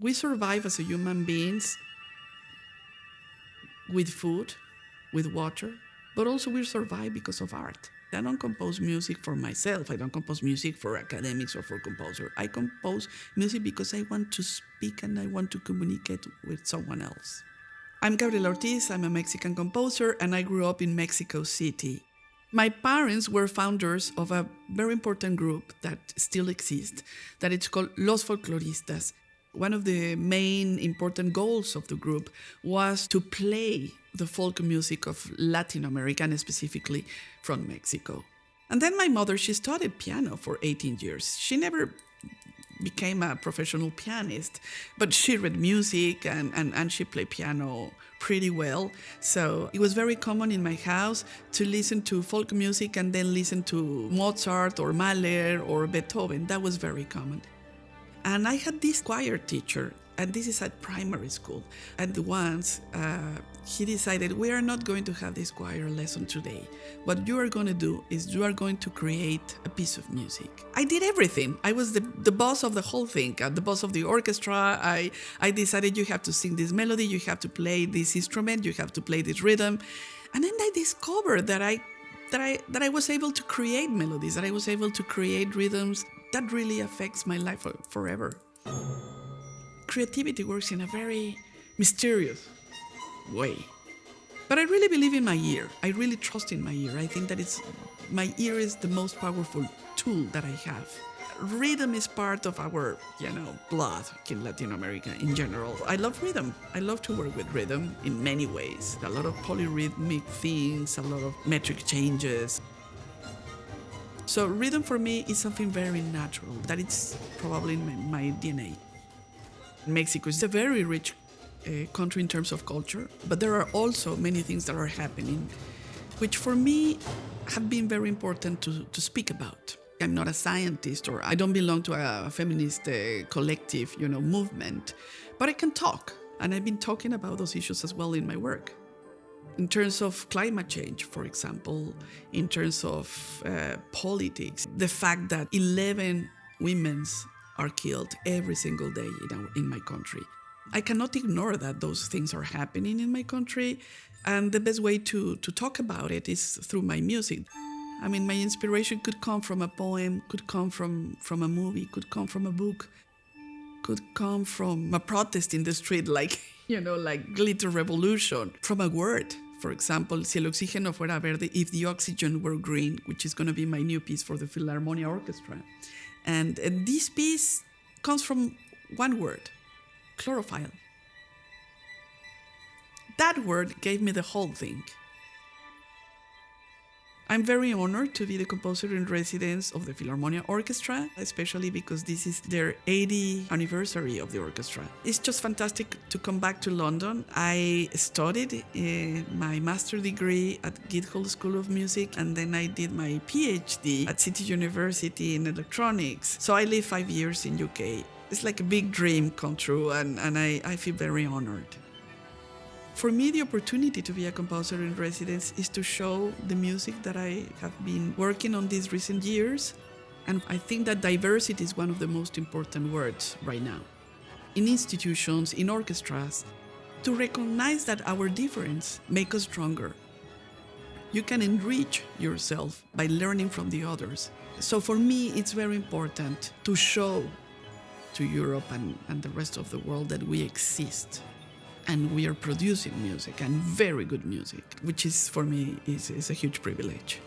We survive as a human beings with food, with water, but also we survive because of art. I don't compose music for myself. I don't compose music for academics or for composer. I compose music because I want to speak and I want to communicate with someone else. I'm Gabriela Ortiz. I'm a Mexican composer, and I grew up in Mexico City. My parents were founders of a very important group that still exists, that it's called Los Folcloristas. One of the main important goals of the group was to play the folk music of Latin America, and specifically from Mexico. And then my mother, she studied piano for 18 years. She never became a professional pianist, but she read music and she played piano pretty well. So it was very common in my house to listen to folk music and then listen to Mozart or Mahler or Beethoven. That was very common. And I had this choir teacher, and this is at primary school. And once he decided, we are not going to have this choir lesson today. What you are going to do is you are going to create a piece of music. I did everything. I was the boss of the whole thing, the boss of the orchestra. I decided you have to sing this melody, you have to play this instrument, you have to play this rhythm. And then I discovered that I was able to create melodies, that I was able to create rhythms. That really affects my life forever. Creativity works in a very mysterious way. But I really believe in my ear. I really trust in my ear. I think that my ear is the most powerful tool that I have. Rhythm is part of our, blood in Latin America in general. I love rhythm. I love to work with rhythm in many ways. A lot of polyrhythmic things, a lot of metric changes. So rhythm for me is something very natural, that it's probably in my DNA. Mexico is a very rich country in terms of culture, but there are also many things that are happening, which for me have been very important to speak about. I'm not a scientist, or I don't belong to a feminist collective, movement, but I can talk, and I've been talking about those issues as well in my work. In terms of climate change, for example, in terms of politics, the fact that 11 women are killed every single day in my country. I cannot ignore that those things are happening in my country, and the best way to talk about it is through my music. I mean, my inspiration could come from a poem, could come from a movie, could come from a book, could come from a protest in the street, like glitter revolution, from a word. For example, si el oxígeno fuera verde, if the oxygen were green, which is going to be my new piece for the Philharmonia Orchestra. And this piece comes from one word, chlorophyll. That word gave me the whole thing. I'm very honored to be the composer in residence of the Philharmonia Orchestra, especially because this is their 80th anniversary of the orchestra. It's just fantastic to come back to London. I studied my master's degree at Guildhall School of Music, and then I did my PhD at City University in electronics. So I lived 5 years in UK. It's like a big dream come true, and I feel very honored. For me, the opportunity to be a composer in residence is to show the music that I have been working on these recent years. And I think that diversity is one of the most important words right now. In institutions, in orchestras, to recognize that our difference makes us stronger. You can enrich yourself by learning from the others. So for me, it's very important to show to Europe and the rest of the world that we exist. And we are producing music, and very good music, which is, for me, is a huge privilege.